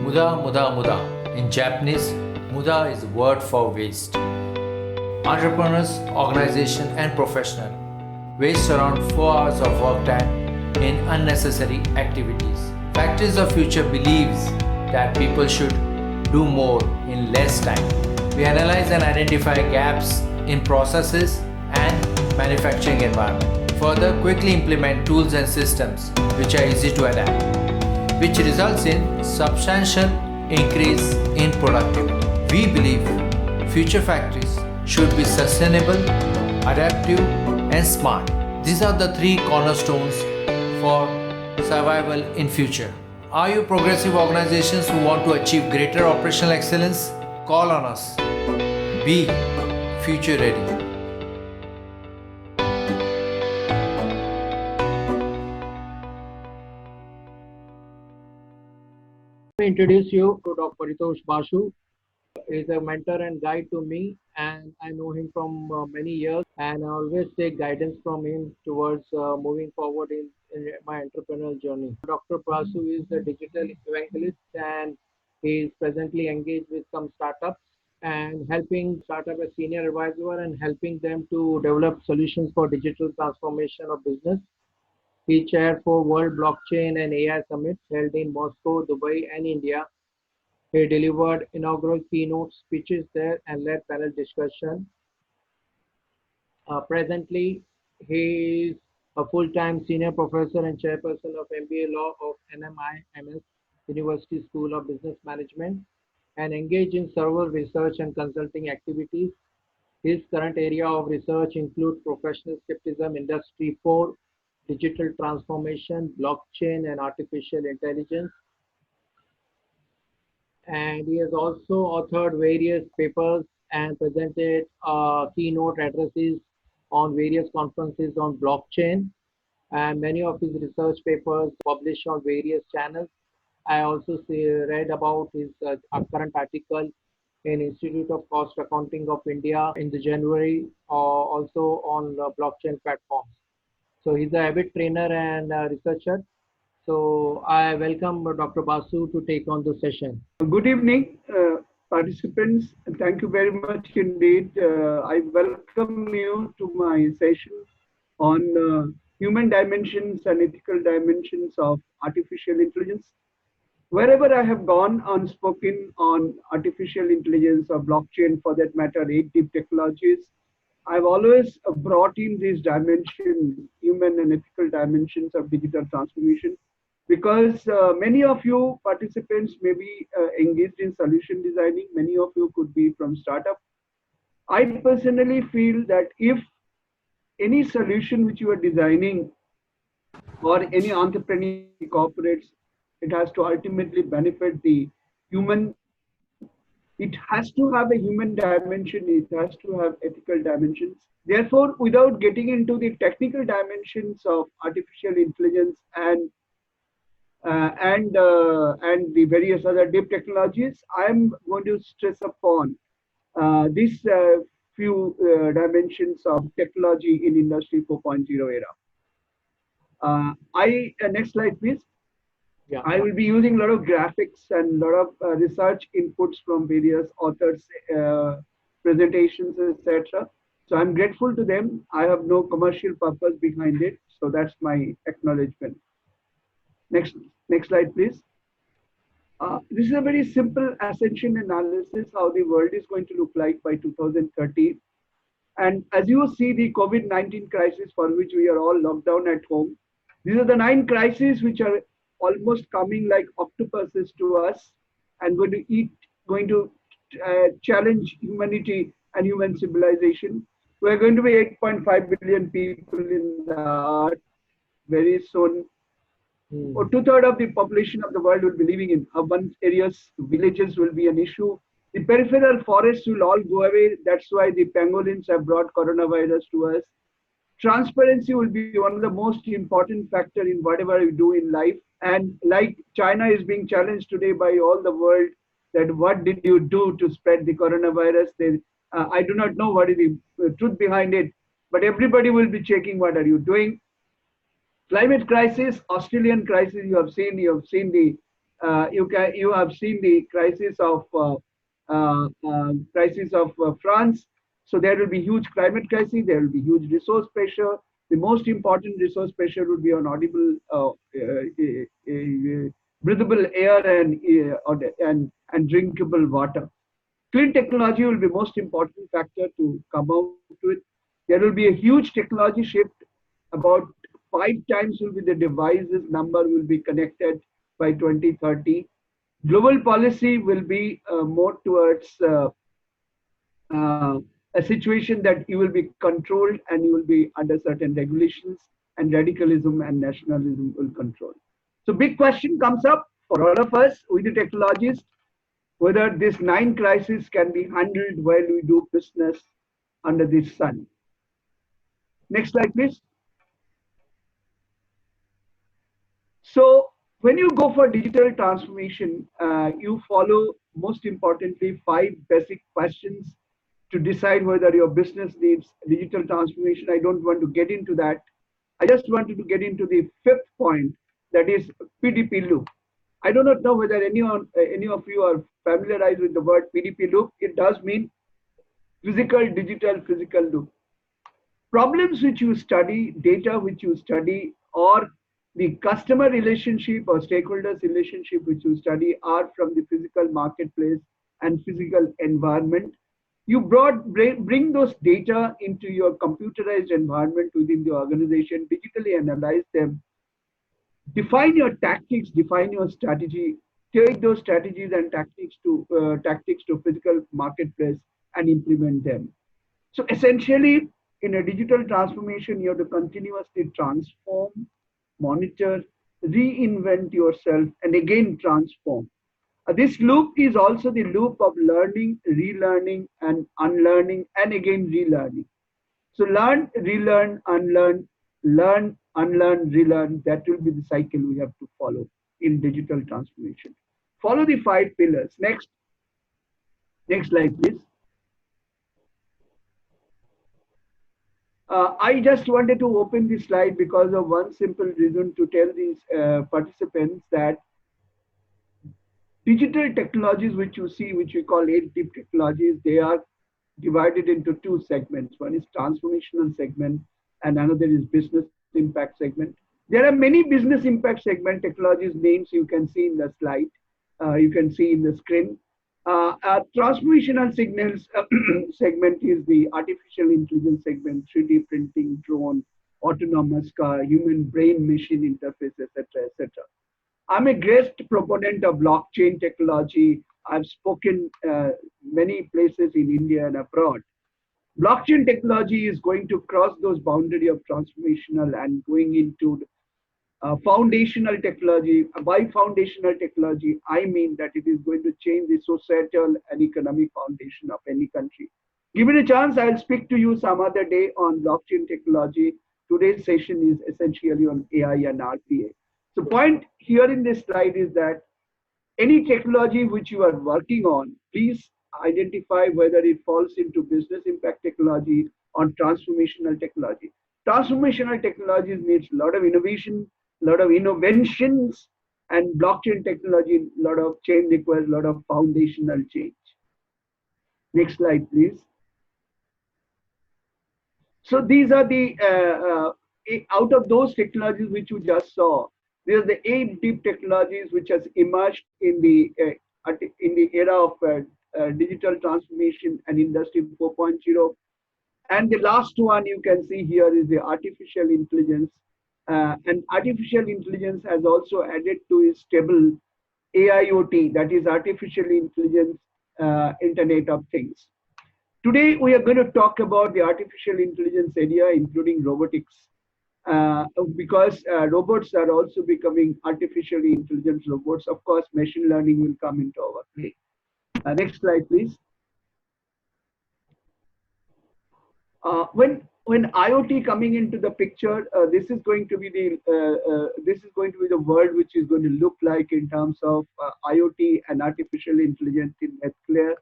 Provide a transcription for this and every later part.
Muda, muda, muda. In Japanese, muda is a word for waste. Entrepreneurs, organization, and professional waste around 4 hours of work time in unnecessary activities. Factories of Future believes that people should do more in less time. We analyze and identify gaps in processes and manufacturing environment. Further, quickly implement tools and systems which are easy to adapt, which results in substantial increase in productivity. We believe future factories should be sustainable, adaptive, and smart. These are the three cornerstones for survival in future. Are you progressive organizations who want to achieve greater operational excellence? Call on us. Be future ready. Let me introduce you to Dr. Partiosh Basu. He is a mentor and guide to me, and I know him from many years, and I always take guidance from him towards moving forward in my entrepreneurial journey. Dr. Basu is a digital evangelist, and he is presently engaged with some startups and helping startup as senior advisor and helping them to develop solutions for digital transformation of business. He chaired for World Blockchain and AI Summits held in Moscow, Dubai, and India. He delivered inaugural keynote speeches there and led panel discussion. Presently, he is a full-time senior professor and chairperson of MBA Law of NMIMS University School of Business Management and engaged in several research and consulting activities. His current area of research include professional skepticism, Industry 4, digital transformation, blockchain, and artificial intelligence. And he has also authored various papers and presented keynote addresses on various conferences on blockchain. And many of his research papers published on various channels. I also read about his current article in Institute of Cost Accounting of India in the January, also on blockchain platforms. So he's an avid trainer and researcher. So I welcome Dr. Basu to take on the session. Good evening, participants. Thank you very much indeed. I welcome you to my session on human dimensions and ethical dimensions of artificial intelligence. Wherever I have gone on spoken on artificial intelligence or blockchain, for that matter, 8 deep technologies, I've always brought in these dimensions, human and ethical dimensions of digital transformation, because many of you participants may be engaged in solution designing. Many of you could be from startup. I personally feel that if any solution which you are designing or any entrepreneur corporates, it has to ultimately benefit the human. It has to have a human dimension. It has to have ethical dimensions. Therefore, without getting into the technical dimensions of artificial intelligence and the various other deep technologies, I am going to stress upon these few dimensions of technology in Industry 4.0 era. Next slide, please. Yeah. I will be using a lot of graphics and a lot of research inputs from various authors, presentations, etc. So I'm grateful to them. I have no commercial purpose behind it. So that's my acknowledgement. Next slide, please. This is a very simple ascension analysis how the world is going to look like by 2030. And as you see the COVID-19 crisis for which we are all locked down at home, these are the 9 crises which are almost coming like octopuses to us and going to challenge humanity and human civilization. We're going to be 8.5 billion people in the earth very soon. Or 2/3 of the population of the world will be living in urban areas. Villages will be an issue. The peripheral forests will all go away. That's why the pangolins have brought coronavirus to us. Transparency will be one of the most important factor in whatever we do in life. And like China is being challenged today by all the world that what did you do to spread the coronavirus? I do not know what is the truth behind it, but everybody will be checking what are you doing. Climate crisis, Australian crisis, you have seen the You have seen the crisis of France. So there will be huge climate crisis. There will be huge resource pressure. The most important resource pressure would be on audible, breathable air and drinkable water. Clean technology will be most important factor to come out with. There will be a huge technology shift. About 5 times will be the devices number will be connected by 2030. Global policy will be more towards a situation that you will be controlled and you will be under certain regulations, and radicalism and nationalism will control. So big question comes up for all of us with the technologists, whether this nine crisis can be handled while we do business under this sun. Next slide, please. So when you go for digital transformation, you follow, most importantly, 5 basic questions to decide whether your business needs digital transformation. I don't want to get into that. I just wanted to get into the 5th point, that is PDP loop. I do not know whether any of you are familiarized with the word PDP loop. It does mean physical, digital, physical loop. Problems which you study, data which you study, or the customer relationship or stakeholders relationship which you study are from the physical marketplace and physical environment. You bring those data into your computerized environment within the organization, digitally analyze them, define your tactics, define your strategy, take those strategies and tactics to physical marketplace and implement them. So essentially, in a digital transformation, you have to continuously transform, monitor, reinvent yourself, and again transform. This loop is also the loop of learning, relearning, and unlearning, and again relearning. So learn, relearn, unlearn, learn, unlearn, relearn. That will be the cycle we have to follow in digital transformation. Follow the 5 pillars. Next slide, please. I just wanted to open this slide because of one simple reason, to tell these participants that digital technologies which you see, which we call 8 deep technologies, they are divided into 2 segments. One is transformational segment and another is business impact segment. There are many business impact segment technologies names you can see in the slide, you can see in the screen. Transformational signals segment is the artificial intelligence segment, 3D printing, drone, autonomous car, human brain machine interface, etc., etc. I'm a great proponent of blockchain technology. I've spoken many places in India and abroad. Blockchain technology is going to cross those boundary of transformational and going into foundational technology. By foundational technology, I mean that it is going to change the societal and economic foundation of any country. Given a chance, I'll speak to you some other day on blockchain technology. Today's session is essentially on AI and RPA. So point here in this slide is that any technology which you are working on, please identify whether it falls into business impact technology or transformational technology. Transformational technologies needs a lot of innovation, a lot of innovations, and blockchain technology, a lot of change requires a lot of foundational change. Next slide, please. So these are the, out of those technologies which you just saw, these are the 8 deep technologies which has emerged in the era of digital transformation and industry 4.0. And the last one you can see here is the artificial intelligence. And artificial intelligence has also added to its table AIoT, that is artificial intelligence, Internet of Things. Today, we are going to talk about the artificial intelligence area, including robotics, because robots are also becoming artificially intelligent robots. Of course, machine learning will come into our play. Next slide, please. When IoT coming into the picture, this is going to be the world which is going to look like in terms of IoT and artificial intelligence in healthcare.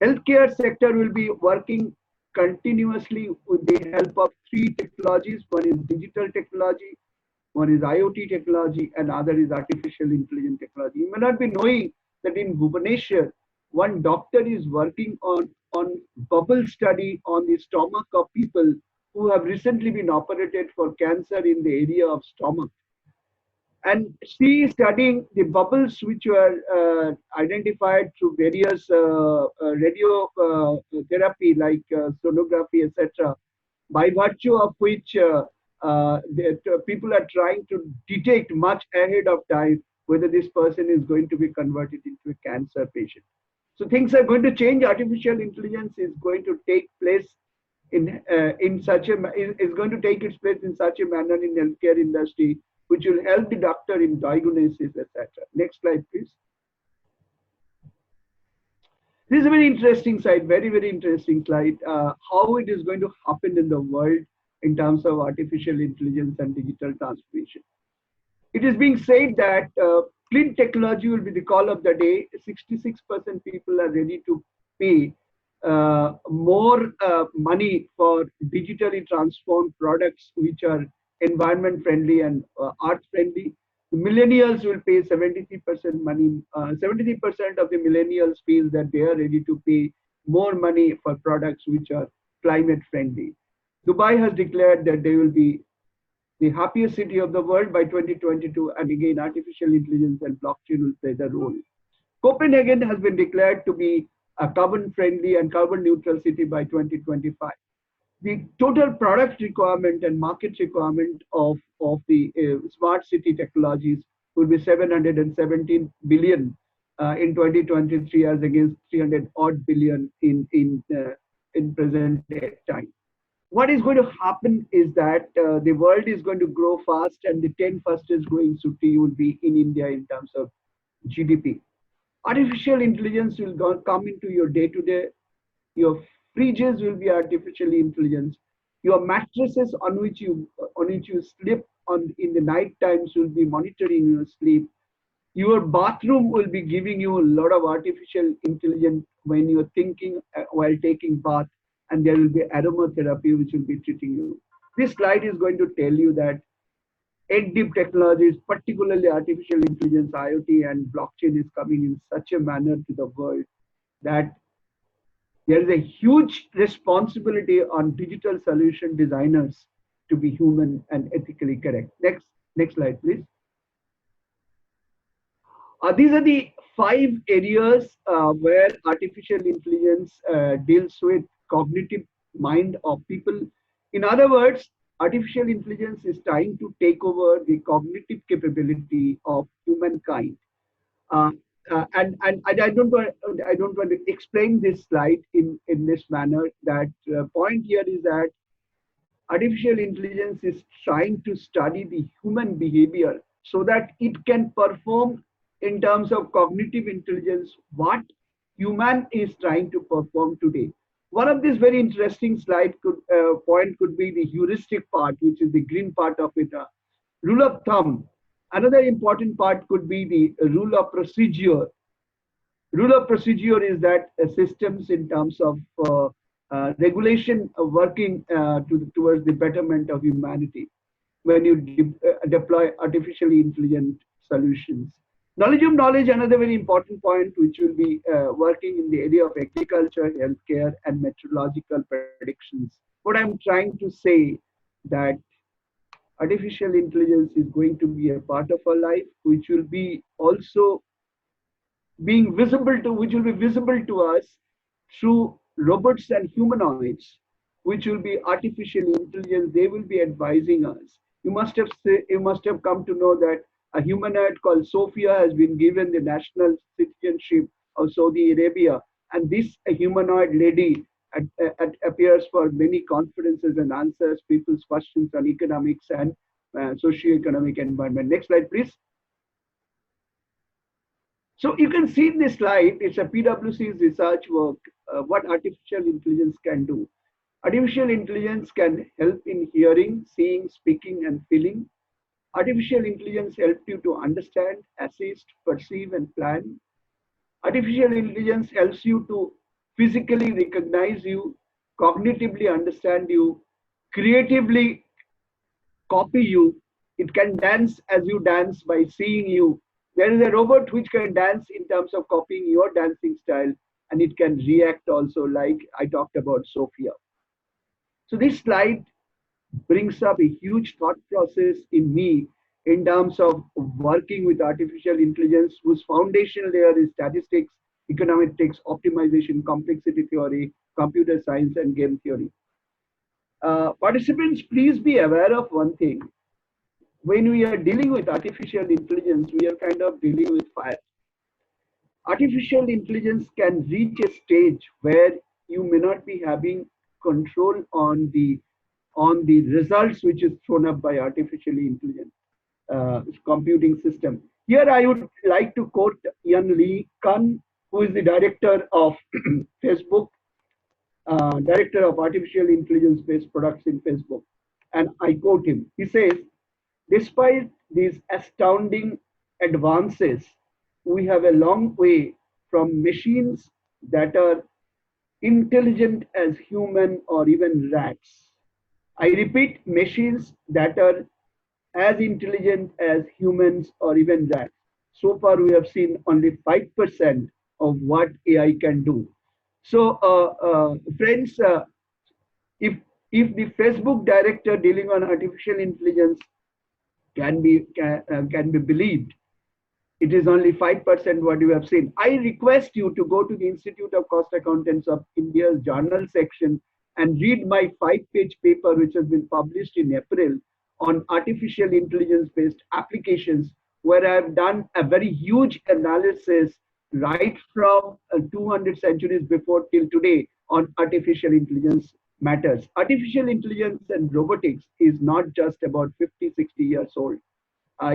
Healthcare sector will be working continuously with the help of 3 technologies. One is digital technology, One is IoT technology and other is artificial intelligence technology. You may not be knowing that in Bhubaneswar, one doctor is working on bubble study on the stomach of people who have recently been operated for cancer in the area of stomach. And she is studying the bubbles which were identified through various radio therapy like sonography, etc., by virtue of which people are trying to detect much ahead of time whether this person is going to be converted into a cancer patient. So things are going to change. Artificial intelligence is going to take place in such a is going to take its place in such a manner in healthcare industry, which will help the doctor in diagnosis, etc. Next slide, please. This is a very interesting slide, very interesting slide. How it is going to happen in the world in terms of artificial intelligence and digital transformation. It is being said that clean technology will be the call of the day. 66% people are ready to pay more money for digitally transformed products which are environment friendly and art friendly. The millennials will pay 73% money. 73% of the millennials feel that they are ready to pay more money for products which are climate friendly. Dubai has declared that they will be the happiest city of the world by 2022, and again, artificial intelligence and blockchain will play the role. Copenhagen has been declared to be a carbon friendly and carbon neutral city by 2025. The total product requirement and market requirement of the smart city technologies will be 717 billion in 2023 as against 300 odd billion in present time. What is going to happen is that the world is going to grow fast and the 10 fastest growing city will be in India in terms of GDP. Artificial intelligence will come into your day-to-day. Your fridges will be artificially intelligence. Your mattresses on which you sleep on in the night times will be monitoring your sleep. Your bathroom will be giving you a lot of artificial intelligence when you're thinking while taking bath, and there will be aromatherapy which will be treating you. This slide is going to tell you that deep technologies, particularly artificial intelligence, IoT, and blockchain, is coming in such a manner to the world that there is a huge responsibility on digital solution designers to be human and ethically correct. Next slide, please. These are the 5 areas where artificial intelligence deals with cognitive mind of people. In other words, artificial intelligence is trying to take over the cognitive capability of humankind. Uh, and I don't want to explain this slide in this manner. That point here is that artificial intelligence is trying to study the human behavior so that it can perform in terms of cognitive intelligence what human is trying to perform today. One of these very interesting slide point could be the heuristic part, which is the green part of it. Rule of thumb. Another important part could be the rule of procedure. Rule of procedure is that systems in terms of regulation working towards the betterment of humanity when you deploy artificially intelligent solutions. Knowledge of knowledge, another very important point, which will be working in the area of agriculture, healthcare, and meteorological predictions. What I'm trying to say that artificial intelligence is going to be a part of our life, which will be also being visible to, which will be visible to us through robots and humanoids, which will be artificial intelligence. They will be advising us. You must have come to know that a humanoid called Sophia has been given the national citizenship of Saudi Arabia, and this humanoid lady appears for many conferences and answers people's questions on economics and socio-economic environment. Next slide, please. So you can see in this slide, it's a PwC's research work, what artificial intelligence can do. Artificial intelligence can help in hearing, seeing, speaking, and feeling. Artificial intelligence helps you to understand, assist, perceive, and plan. Artificial intelligence helps you to physically recognize you, cognitively understand you, creatively copy you, It can dance as you dance by seeing you. There is a robot which can dance in terms of copying your dancing style, and it can react also, like I talked about Sophia. So this slide brings up a huge thought process in me in terms of working with artificial intelligence, whose foundation layer is statistics, econometrics, optimization, complexity theory, computer science, and game theory. Participants, please be aware of one thing. When we are dealing with artificial intelligence, we are kind of dealing with fire. Artificial intelligence can reach a stage where you may not be having control on the results which is thrown up by artificially intelligent computing system. Here I would like to quote Yan Lee Kun, who is the director of Facebook, director of artificial intelligence based products in Facebook. And I quote him. He says, despite these astounding advances, we have a long way from machines that are intelligent as human or even rats. I repeat, machines that are as intelligent as humans or even rats. So far, we have seen only 5% of what AI can do. So, friends, if if the Facebook director dealing on artificial intelligence can be believed, it is only 5% what you have seen. I request you to go to the Institute of Cost Accountants of India's journal section and read my 5-page paper, which has been published in April on artificial intelligence based applications, where I've done a very huge analysis right from 200 centuries before till today on artificial intelligence matters. Artificial intelligence and robotics is not just about 50, 60 years old.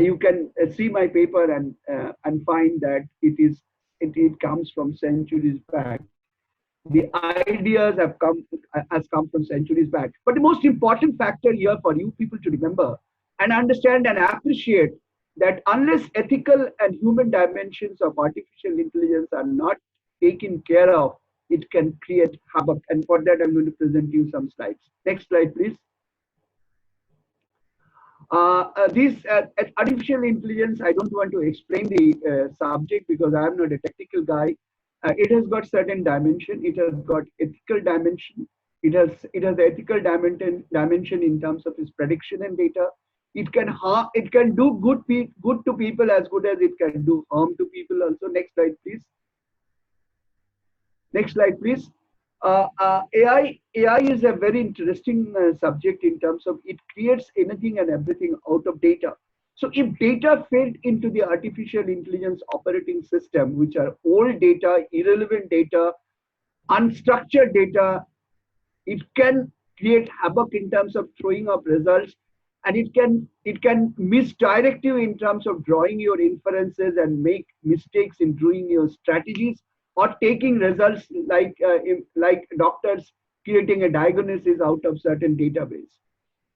You can see my paper and find that it comes from centuries back. The ideas has come from centuries back. But the most important factor here for you people to remember and understand and appreciate that unless ethical and human dimensions of artificial intelligence are not taken care of, it can create havoc. And for that, I'm going to present you some slides. Next slide, please. This artificial intelligence, I don't want to explain the subject because I am not a technical guy. It has got certain dimension. It has got ethical dimension. It has ethical dimension in terms of its prediction and data. It can do good to people as good as it can do harm to people also. Next slide, please. Next slide, please. AI is a very interesting subject in terms of it creates anything and everything out of data. So if data fed into the artificial intelligence operating system, which are old data, irrelevant data, unstructured data, it can create havoc in terms of throwing up results, and it can misdirect you in terms of drawing your inferences and make mistakes in doing your strategies or taking results like doctors creating a diagnosis out of certain database.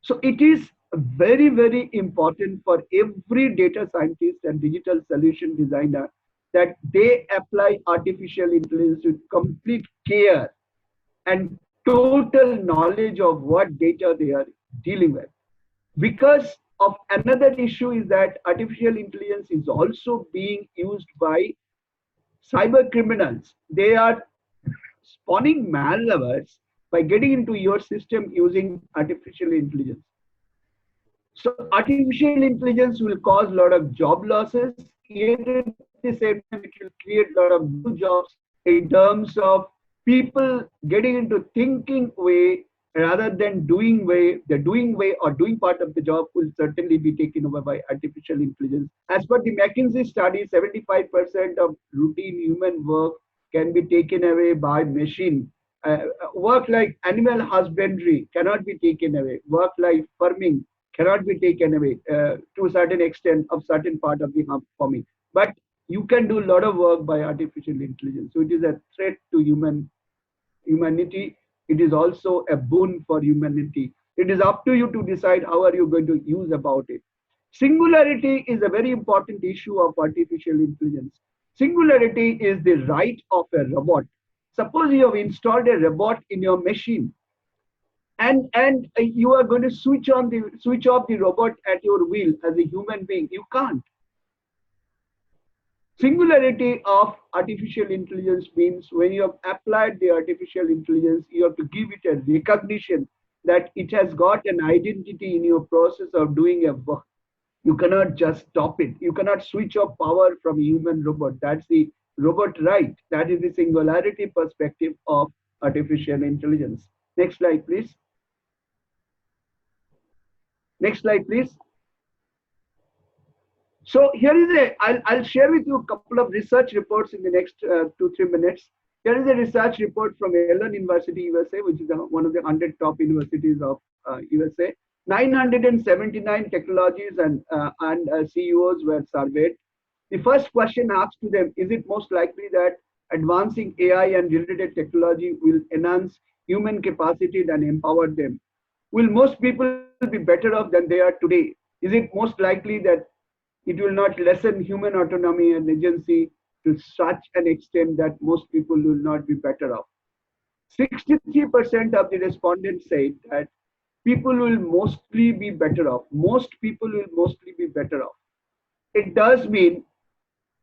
So it is very, very important for every data scientist and digital solution designer that they apply artificial intelligence with complete care and total knowledge of what data they are dealing with. Because of another issue is that artificial intelligence is also being used by cyber criminals. They are spawning malwares by getting into your system using artificial intelligence. So artificial intelligence will cause a lot of job losses, yet at the same time it will create a lot of new jobs in terms of people getting into thinking way rather than doing way. The doing way or doing part of the job will certainly be taken over by artificial intelligence. As per the McKinsey study, 75% of routine human work can be taken away by machine. Work like animal husbandry cannot be taken away. Work like farming cannot be taken away to a certain extent of certain part of the farming. But you can do a lot of work by artificial intelligence. So it is a threat to humanity. It is also a boon for humanity. It is up to you to decide how are you going to use about it. Singularity is a very important issue of artificial intelligence. Singularity is the right of a robot. Suppose you have installed a robot in your machine and you are going to switch off the robot at your will as a human being. You can't. Singularity of artificial intelligence means when you have applied the artificial intelligence, you have to give it a recognition that it has got an identity in your process of doing a work. You cannot just stop it. You cannot switch off power from a human robot. That's the robot right. That is the singularity perspective of artificial intelligence. Next slide, please. Next slide, please. So here is I'll share with you a couple of research reports in the next 2-3 minutes. Here is a research report from Ellen University, USA, which is one of the 100 top universities of USA. 979 technologies and CEOs were surveyed. The first question asked to them, is it most likely that advancing AI and related technology will enhance human capacity and empower them? Will most people be better off than they are today? Is it most likely that it will not lessen human autonomy and agency to such an extent that most people will not be better off? 63% of the respondents said that people will mostly be better off. Most people will mostly be better off. It does mean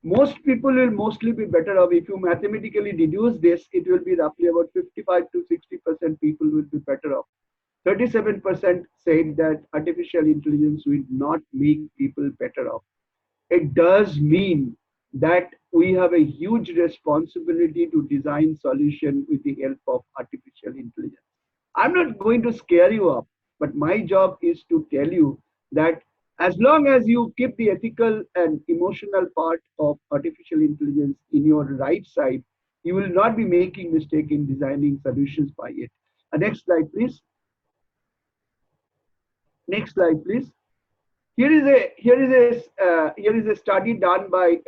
most people will mostly be better off. If you mathematically deduce this, it will be roughly about 55 to 60% people will be better off. 37% said that artificial intelligence will not make people better off. It does mean that we have a huge responsibility to design solution with the help of artificial intelligence. I'm not going to scare you up, but my job is to tell you that as long as you keep the ethical and emotional part of artificial intelligence in your right side, you will not be making mistake in designing solutions by it. Next slide, please. Next slide, please. Here is a study done by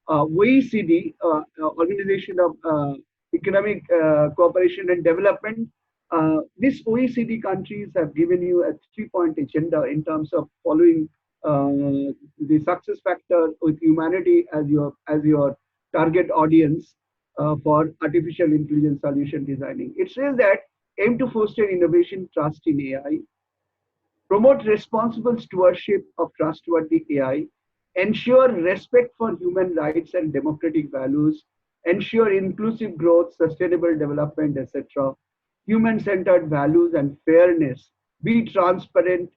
OECD, Organization of Economic Cooperation and Development. These OECD countries have given you a 3-point agenda in terms of following the success factor with humanity as your target audience for artificial intelligence solution designing. It says that aim to foster innovation, trust in AI, promote responsible stewardship of trustworthy AI, ensure respect for human rights and democratic values, ensure inclusive growth, sustainable development, etc., human-centered values and fairness, be transparent.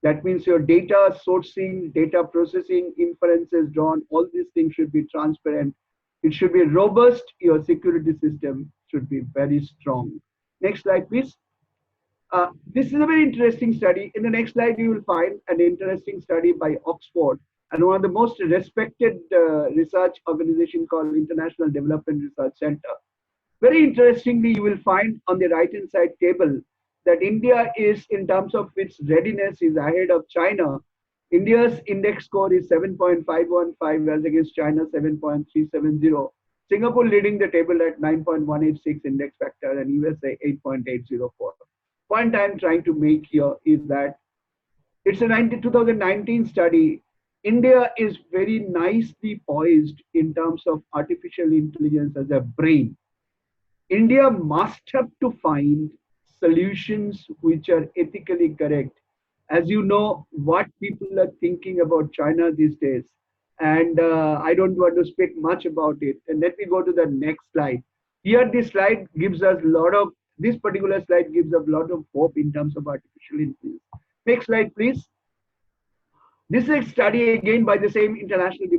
That means your data sourcing, data processing, inferences drawn, all these things should be transparent. It should be robust. Your security system should be very strong. Next slide, please. This is a very interesting study. In the next slide, you will find an interesting study by Oxford and one of the most respected research organization called International Development Research Center. Very interestingly, you will find on the right-hand side table that India is, in terms of its readiness, is ahead of China. India's index score is 7.515 as against China 7.370. Singapore leading the table at 9.186 index factor and USA 8.804. Point I'm trying to make here is that it's a 2019 study. India is very nicely poised in terms of artificial intelligence as a brain. India must have to find solutions which are ethically correct. As you know, what people are thinking about China these days, and I don't want to speak much about it. And let me go to the next slide. Here, this slide gives us a lot of, this particular slide gives us a lot of hope in terms of artificial intelligence. Next slide, please. This is a study again by the same International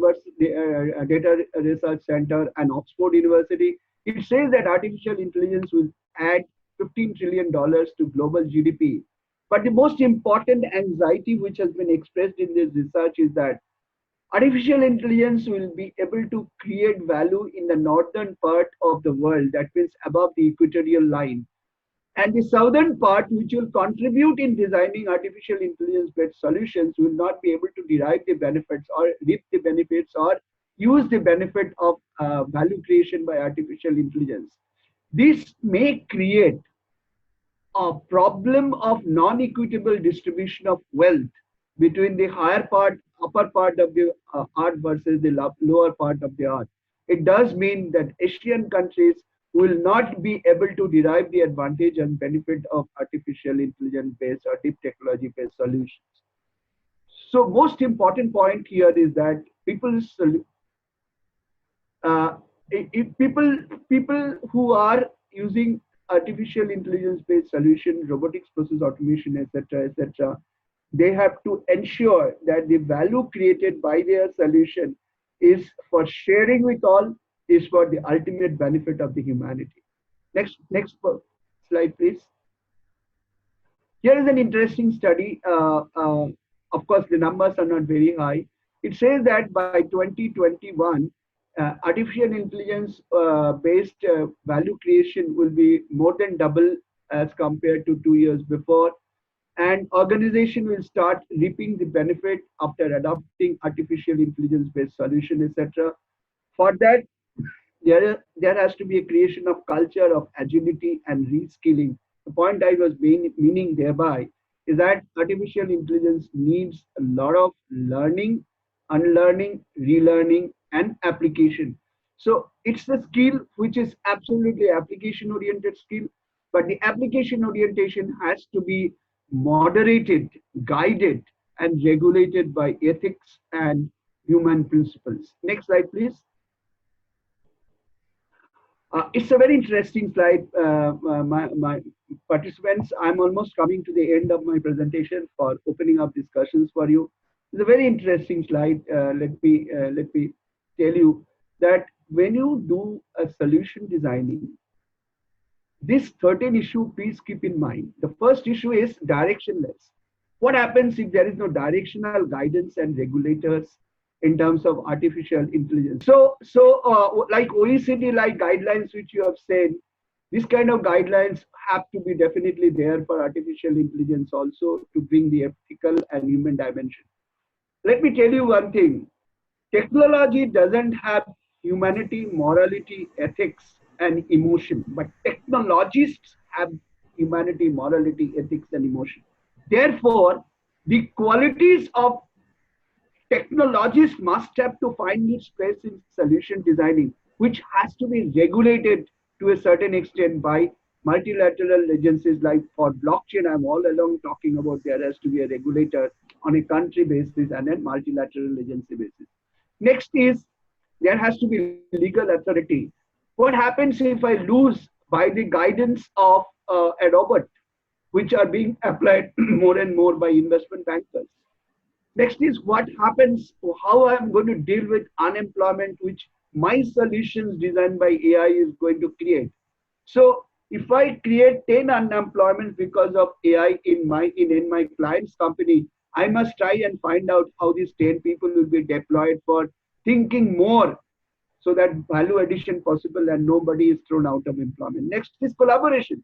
Data Research Center and Oxford University. It says that artificial intelligence will add $15 trillion to global GDP. But the most important anxiety which has been expressed in this research is that artificial intelligence will be able to create value in the northern part of the world, that means above the equatorial line. And the southern part, which will contribute in designing artificial intelligence-based solutions, will not be able to derive the benefits or reap the benefits or use the benefit of value creation by artificial intelligence. This may create a problem of non-equitable distribution of wealth between the higher part, upper part of the earth versus the lower part of the earth. It does mean that Asian countries will not be able to derive the advantage and benefit of artificial intelligence based or deep technology based solutions. So most important point here is that uh, if people who are using artificial intelligence based solution, robotics process automation, etc., they have to ensure that the value created by their solution is for sharing with all, is for the ultimate benefit of the humanity. Next slide, please. Here is an interesting study. Of course, the numbers are not very high. It says that by 2021, artificial intelligence based value creation will be more than double as compared to 2 years before. And organization will start reaping the benefit after adopting artificial intelligence based solution, etc. For that, there has to be a creation of culture of agility and reskilling. The point I was meaning thereby is that artificial intelligence needs a lot of learning, unlearning, relearning, and application. So it's a skill which is absolutely application oriented skill, but the application orientation has to be moderated, guided, and regulated by ethics and human principles. Next slide, please. It's a very interesting slide, my participants. I'm almost coming to the end of my presentation for opening up discussions for you. It's a very interesting slide. Let me tell you that when you do a solution designing, this 13 issue, please keep in mind. The first issue is directionless. What happens if there is no directional guidance and regulators in terms of artificial intelligence? So like OECD like guidelines which you have said, this kind of guidelines have to be definitely there for artificial intelligence also to bring the ethical and human dimension. Let me tell you one thing. Technology doesn't have humanity, morality, ethics, and emotion, but technologists have humanity, morality, ethics, and emotion. Therefore, the qualities of technologists must have to find its place in solution designing, which has to be regulated to a certain extent by multilateral agencies. Like for blockchain, I'm all along talking about there has to be a regulator on a country basis and a multilateral agency basis. Next is there has to be legal authority. What happens if I lose by the guidance of a robot, which are being applied more and more by investment bankers? Next is what happens, how I'm going to deal with unemployment, which my solutions designed by AI is going to create. So if I create 10 unemployment because of AI in my client's company, I must try and find out how these 10 people will be deployed for thinking more so that value addition possible and nobody is thrown out of employment. Next is collaboration.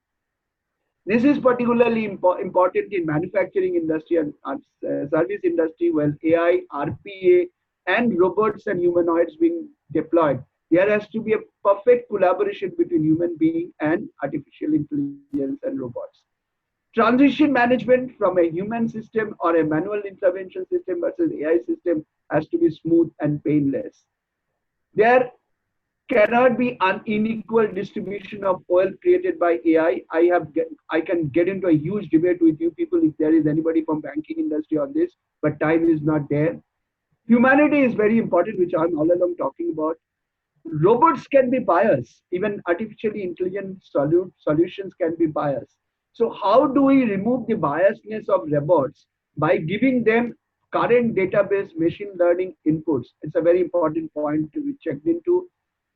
This is particularly important in manufacturing industry and service industry where AI, RPA, and robots and humanoids being deployed. There has to be a perfect collaboration between human being and artificial intelligence and robots. Transition management from a human system or a manual intervention system versus AI system has to be smooth and painless. There cannot be an unequal distribution of oil created by AI. I can get into a huge debate with you people if there is anybody from banking industry on this, but time is not there. Humanity is very important, which I'm all along talking about. Robots can be biased. Even artificially intelligent solutions can be biased. So how do we remove the biasness of robots by giving them current database machine learning inputs? It's a very important point to be checked into.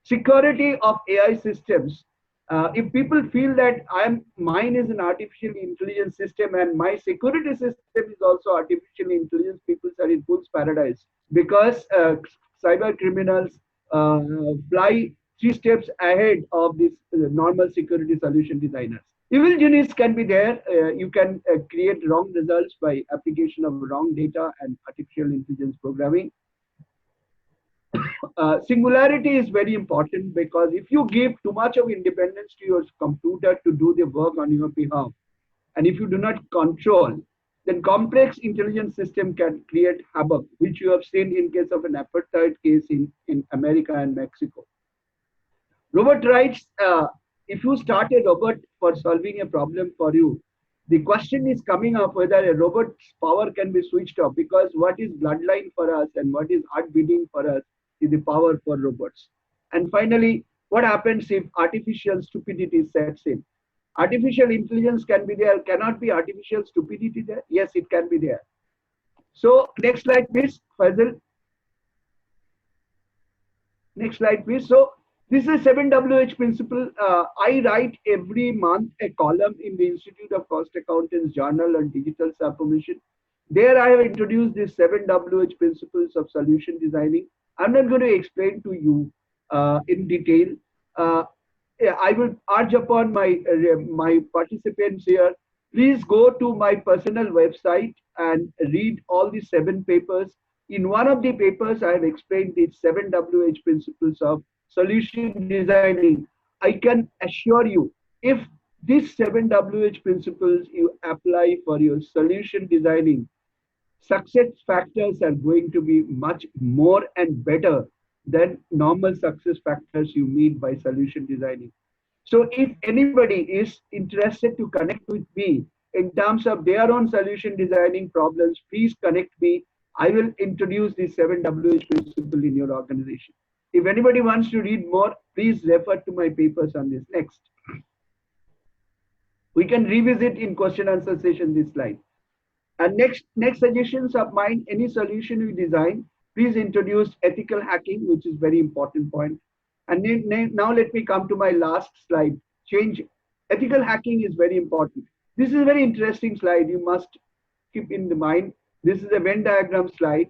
Security of AI systems. If people feel that mine is an artificial intelligence system and my security system is also artificial intelligence, people are in fool's paradise because cyber criminals fly 3 steps ahead of this normal security solution designers. Evil genius can be there. You can create wrong results by application of wrong data and artificial intelligence programming. Singularity is very important because if you give too much of independence to your computer to do the work on your behalf, and if you do not control, then complex intelligence system can create havoc, which you have seen in case of an apartheid case in America and Mexico. Robot rights, if you start a robot for solving a problem for you, the question is coming up whether a robot's power can be switched off, because what is bloodline for us and what is heart beating for us is the power for robots. And finally, what happens if artificial stupidity sets in? Artificial intelligence can be there, cannot be artificial stupidity there? Yes, it can be there. So next slide, please, Faisal. Next slide, please. So this is 7WH principle. I write every month a column in the Institute of Cost Accountants Journal on digital submission. There I have introduced these 7WH principles of solution designing. I'm not going to explain to you in detail. Uh, yeah, I will urge upon my participants here. Please go to my personal website and read all the 7 papers. In one of the papers, I have explained the 7WH principles of solution designing. I can assure you, if these 7WH principles you apply for your solution designing, success factors are going to be much more and better than normal success factors you meet by solution designing. So if anybody is interested to connect with me in terms of their own solution designing problems, please connect me. I will introduce the 7WH principle in your organization. If anybody wants to read more, please refer to my papers on this. Next. We can revisit in question answer session this slide. And next suggestions of mine, any solution we design, please introduce ethical hacking, which is very important point. And now let me come to my last slide. Change. Ethical hacking is very important. This is a very interesting slide. You must keep in the mind. This is a Venn diagram slide.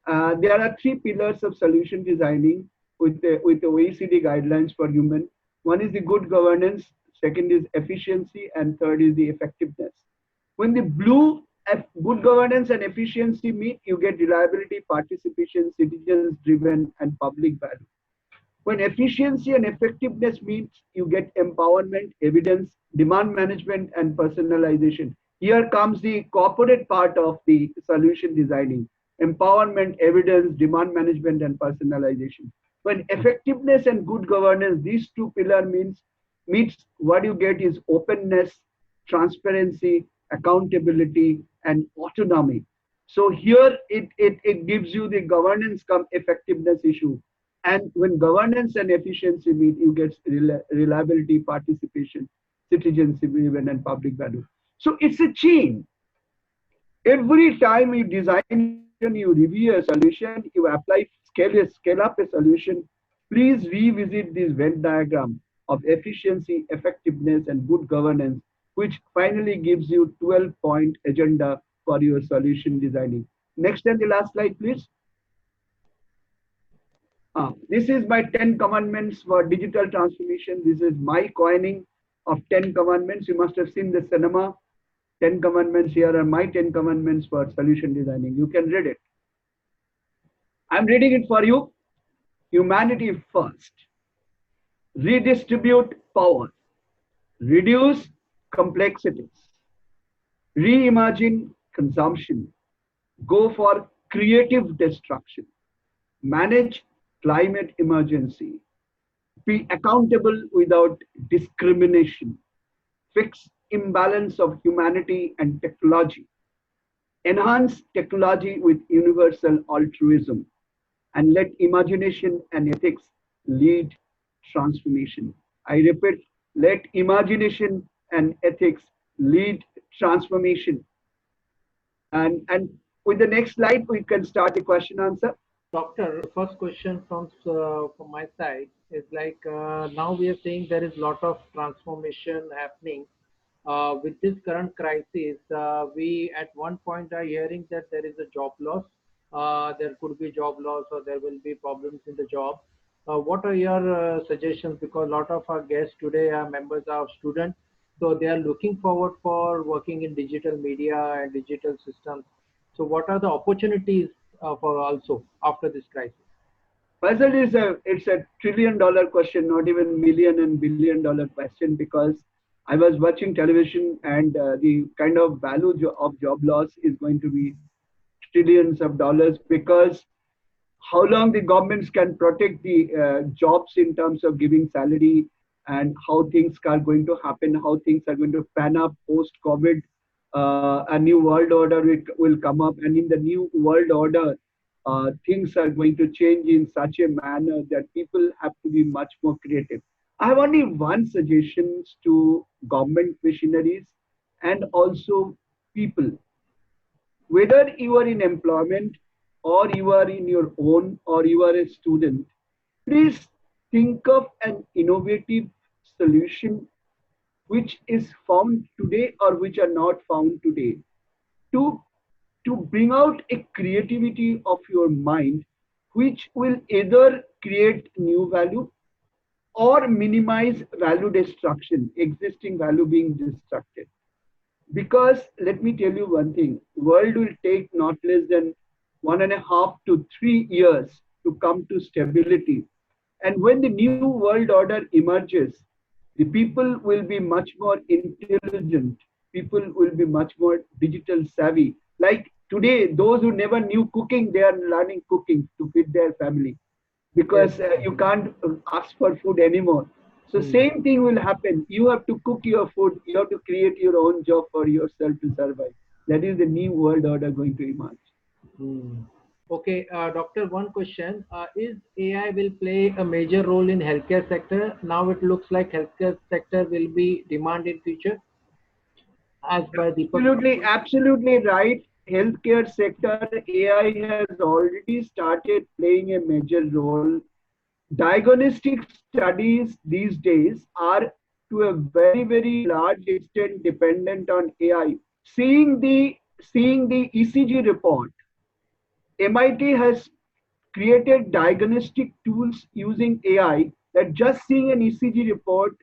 There are 3 pillars of solution designing with the OECD guidelines for human. One is the good governance, second is efficiency, and third is the effectiveness. When the blue good governance and efficiency meet, you get reliability, participation, citizens driven, and public value. When efficiency and effectiveness meets, you get empowerment, evidence, demand management, and personalization. Here comes the corporate part of the solution designing: empowerment, evidence, demand management, and personalization. When effectiveness and good governance, these 2 pillars meets, what you get is openness, transparency, accountability, and autonomy. So here it gives you the governance come effectiveness issue. And when governance and efficiency meet, you get reliability, participation, citizenship, even, and public value. So it's a chain. Every time you design, you review a solution, you apply, scale up a solution, please revisit this Venn diagram of efficiency, effectiveness, and good governance, which finally gives you 12-point agenda for your solution designing. Next and the last slide, please. This is my 10 commandments for digital transformation. This is my coining of 10 commandments. You must have seen the cinema. 10 commandments. Here are my 10 commandments for solution designing. You can read it. I'm reading it for you. Humanity first. Redistribute power. Reduce complexities. Reimagine consumption. Go for creative destruction. Manage climate emergency. Be accountable without discrimination. Fix imbalance of humanity and technology. Enhance technology with universal altruism. And let imagination and ethics lead transformation. I repeat, let imagination and ethics lead transformation. And with the next slide, we can start the question answer. Doctor, first question from my side is like now we are saying there is a lot of transformation happening. With this current crisis, we at one point are hearing that there is a job loss. There could be job loss or there will be problems in the job. What are your suggestions? Because a lot of our guests today are members of students, so they are looking forward for working in digital media and digital systems. So what are the opportunities for also after this crisis? Puzzle it's a $1 trillion question, not even million and $1 billion question, because I was watching television and the kind of value of job loss is going to be trillions of dollars, because how long the governments can protect the jobs in terms of giving salary and how things are going to happen, how things are going to pan up post COVID. A new world order will come up, and in the new world order, things are going to change in such a manner that people have to be much more creative. I have only one suggestion to government missionaries and also people, whether you are in employment or you are in your own or you are a student, please think of an innovative solution which is found today or which are not found today to bring out a creativity of your mind which will either create new value or minimize value destruction, existing value being destructed. Because let me tell you one thing, world will take not less than 1.5 to 3 years to come to stability. And when the new world order emerges, the people will be much more intelligent. People will be much more digital savvy. Like today, those who never knew cooking, they are learning cooking to feed their family Yes. because you can't ask for food anymore. So Hmm. same thing will happen. You have to cook your food. You have to create your own job for yourself to survive. That is the new world order going to emerge. Hmm. Okay, doctor, one question. Is AI will play a major role in healthcare sector? Now it looks like healthcare sector will be demand in future, as by Deepak. Absolutely, absolutely right. Healthcare sector AI has already started playing a major role. Diagnostic studies these days are to a very, very large extent dependent on AI. Seeing the ECG report, MIT has created diagnostic tools using AI that just seeing an ECG report,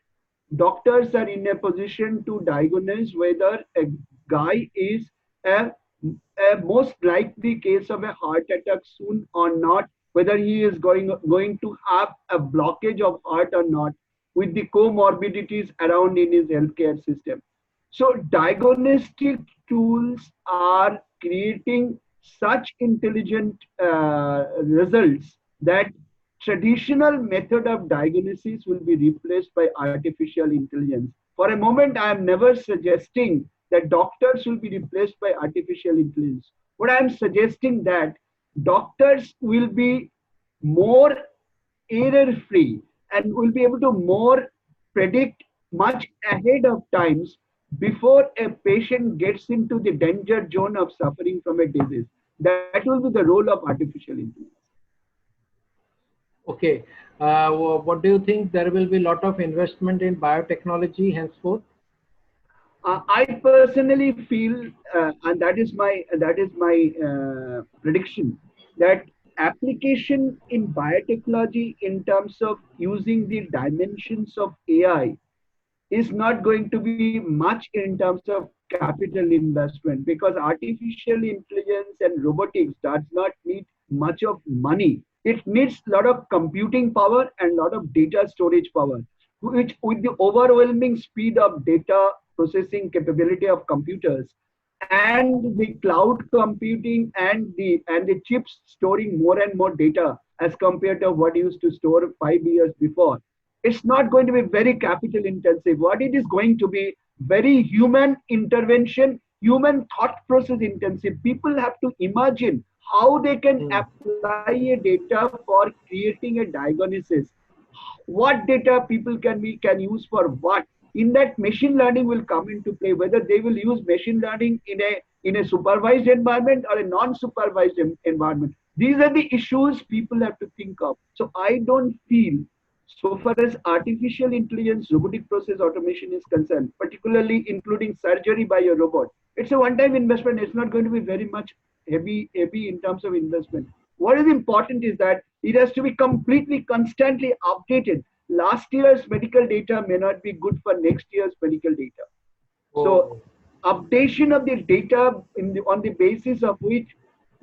doctors are in a position to diagnose whether a guy is a, a most likely case of a heart attack soon or not, whether he is going to have a blockage of heart or not, with the comorbidities around in his healthcare system. So diagnostic tools are creating such intelligent results that traditional method of diagnosis will be replaced by artificial intelligence. For a moment, I am never suggesting that doctors will be replaced by artificial intelligence. What I am suggesting that doctors will be more error free and will be able to more predict much ahead of times before a patient gets into the danger zone of suffering from a disease. That will be the role of artificial intelligence. Okay, what do you think? There will be a lot of investment in biotechnology henceforth. I personally feel, and that is my prediction, that application in biotechnology in terms of using the dimensions of AI is not going to be much in terms of capital investment because artificial intelligence and robotics does not need much of money. It needs a lot of computing power and a lot of data storage power, which with the overwhelming speed of data processing capability of computers and the cloud computing and the chips storing more and more data as compared to what used to store 5 years before, it's not going to be very capital intensive. What it is going to be very human intervention, human thought process intensive. People have to imagine how they can Hmm. apply a data for creating a diagnosis. What data people can use for what. In that, machine learning will come into play, whether they will use machine learning in a supervised environment or a non-supervised environment. These are the issues people have to think of. So I don't feel, so far as artificial intelligence, robotic process automation is concerned, particularly including surgery by a robot, it's a one-time investment. It's not going to be very much heavy in terms of investment. What is important is that it has to be completely, constantly updated. Last year's medical data may not be good for next year's medical data. So Oh. updation of the data on the basis of which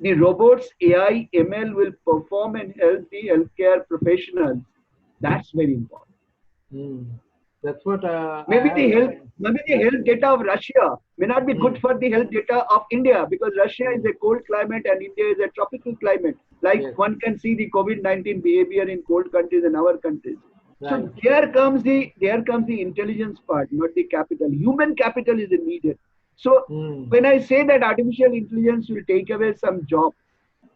the robots, AI, ML will perform and help the healthcare professionals. That's very important. Hmm. That's what I Maybe have. the health, maybe the health data of Russia may not be Hmm. good for the health data of India because Russia Hmm. is a cold climate and India is a tropical climate. Like Yes. one can see the COVID-19 behavior in cold countries and our countries. Right. So there comes the intelligence part, not the capital. Human capital is needed. So Hmm. when I say that artificial intelligence will take away some job,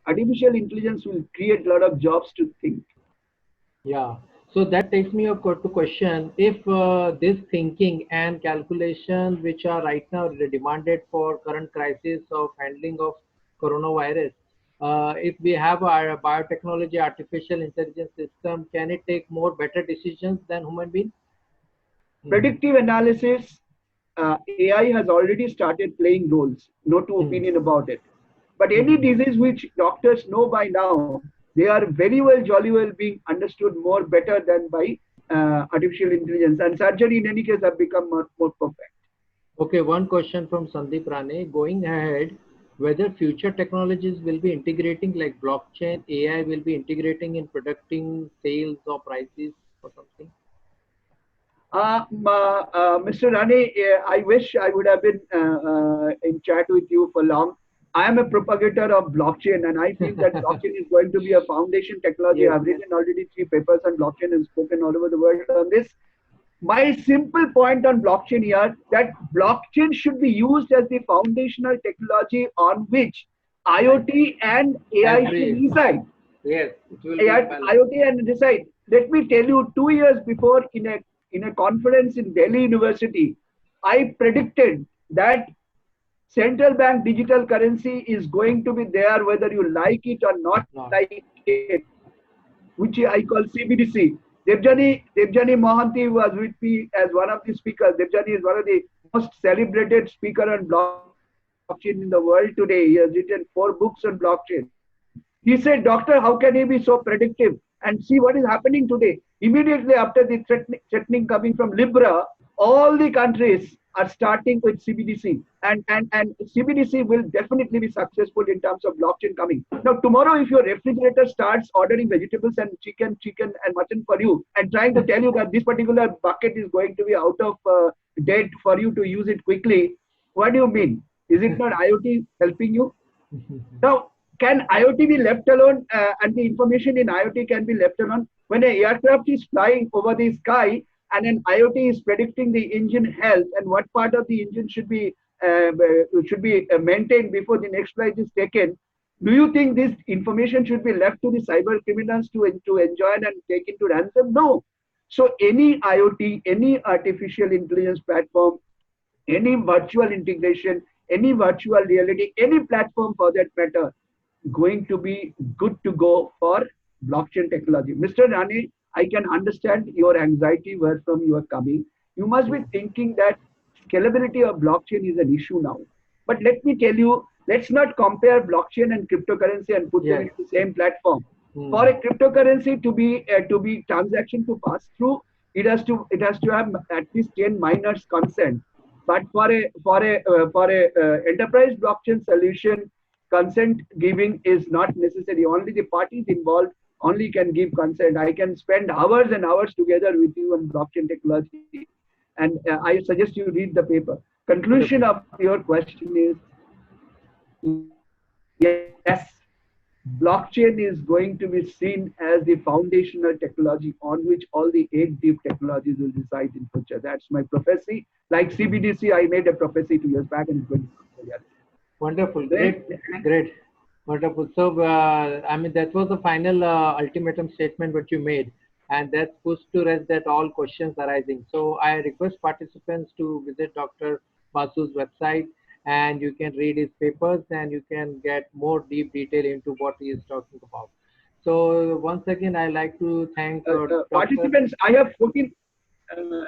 artificial intelligence will create a lot of jobs to think. Yeah. So that takes me up to question if this thinking and calculation which are right now demanded for current crisis of handling of coronavirus, if we have a biotechnology artificial intelligence system, can it take more better decisions than human being? Hmm. Predictive analysis, AI has already started playing roles. No two Hmm. opinion about it. But any Hmm. disease which doctors know by now, they are very well, jolly well being understood more better than by artificial intelligence. And surgery, in any case, have become more perfect. Okay, one question from Sandeep Rane. Going ahead, whether future technologies will be integrating like blockchain, AI will be integrating in predicting sales or prices or something? Mr. Rani, I wish I would have been in chat with you for long. I am a propagator of blockchain, and I feel that blockchain is going to be a foundation technology. Yes, I've yes. written already 3 papers on blockchain and spoken all over the world on this. My simple point on blockchain here that blockchain should be used as the foundational technology on which Right. IoT and AI should Every, reside. yes, it will be At balance. IoT and reside. Let me tell you, 2 years before in a conference in Delhi University, I predicted that central bank digital currency is going to be there whether you like it or not No. like it, which I call CBDC. Devjani Mohanty was with me as one of the speakers. Devjani is one of the most celebrated speaker on blockchain in the world today. He has written 4 books on blockchain. He said, Doctor, how can he be so predictive? And see what is happening today. Immediately after the threatening coming from Libra, all the countries are starting with CBDC. And CBDC will definitely be successful in terms of blockchain coming. Now, tomorrow, if your refrigerator starts ordering vegetables and chicken and mutton for you and trying to tell you that this particular bucket is going to be out of date for you to use it quickly, what do you mean? Is it not IoT helping you? Now, can IoT be left alone and the information in IoT can be left alone? When an aircraft is flying over the sky and an IoT is predicting the engine health and what part of the engine should be maintained before the next flight is taken, do you think this information should be left to the cyber criminals to enjoy and take into ransom? No. So any IoT, any artificial intelligence platform, any virtual integration, any virtual reality, any platform for that matter, going to be good to go for blockchain technology. Mr. Rani, I can understand your anxiety where from you are coming. You must be Hmm. thinking that scalability of blockchain is an issue now. But let me tell you, let's not compare blockchain and cryptocurrency and put them Yes. into the same platform. For Hmm. a cryptocurrency to be transaction to pass through, it has to have at least 10 miners consent. But for a enterprise blockchain solution, consent giving is not necessary. Only the parties involved only can give consent. I can spend hours and hours together with you on blockchain technology, and I suggest you read the paper. Conclusion Wonderful. of your question is yes, blockchain is going to be seen as the foundational technology on which all the 8 deep technologies will reside in future. That's my prophecy. Like CBDC, I made a prophecy 2 years back and it's going to become reality. Wonderful. Then, Great. Great. Wonderful. So, I mean, that was the final ultimatum statement which you made, and that's pushed to rest that all questions arising. So, I request participants to visit Dr. Basu's website, and you can read his papers, and you can get more deep detail into what he is talking about. So, once again, I like to thank Dr. participants, I have 14. Uh,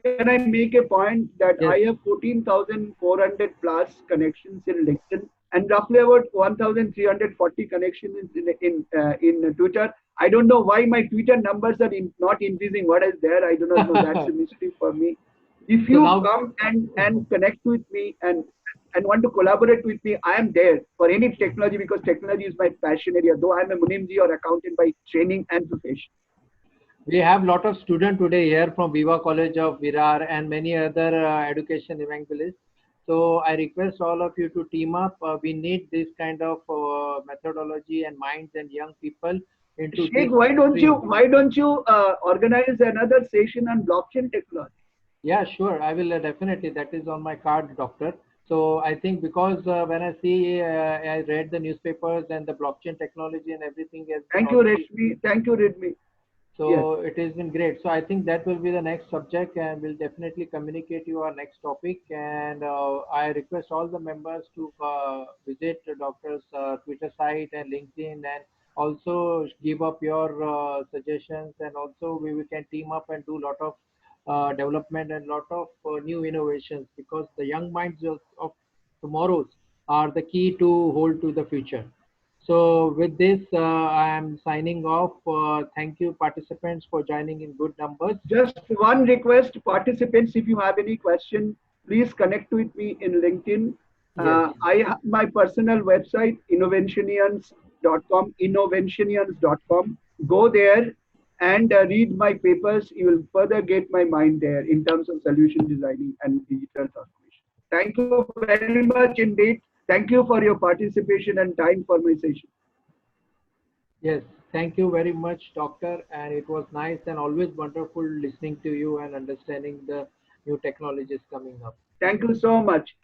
can I make a point that I Yes. have 14,400 plus connections in LinkedIn and roughly about 1,340 connections in Twitter. I don't know why my Twitter numbers are not increasing. What is there? I do not know. That's a mystery for me. If So you now, come and connect with me and want to collaborate with me, I am there for any technology because technology is my passion area. Though I'm a Munimji or accountant by training and profession. we have lot of students today here from Viva College of Virar and many other education evangelists. So I request all of you to team up. We need this kind of methodology and minds and young people into Sheikh, this why stream. don't you organize another session on blockchain technology? Yeah, sure. I will definitely. That is on my card, doctor. So I think because when I see, I read the newspapers and the blockchain technology and everything has been Thank you, already. Reshmi. Thank you, Redmi. Yes. So it has been great. So I think that will be the next subject, and we'll definitely communicate you our next topic. And I request all the members to visit the doctor's Twitter site and LinkedIn, and also give up your suggestions. And also we can team up and do a lot of development and lot of new innovations, because the young minds of tomorrow's are the key to hold to the future. So with this, I am signing off. Thank you, participants, for joining in good numbers. Just one request, participants, if you have any question, please connect with me in LinkedIn. Yes, I have my personal website, innovationians.com. Go there and read my papers. You will further get my mind there in terms of solution designing and digital transformation. Thank you very much indeed. Thank you for your participation and time for my session. yes. Thank you very much, Doctor. And it was nice and always wonderful listening to you and understanding the new technologies coming up. Thank you so much.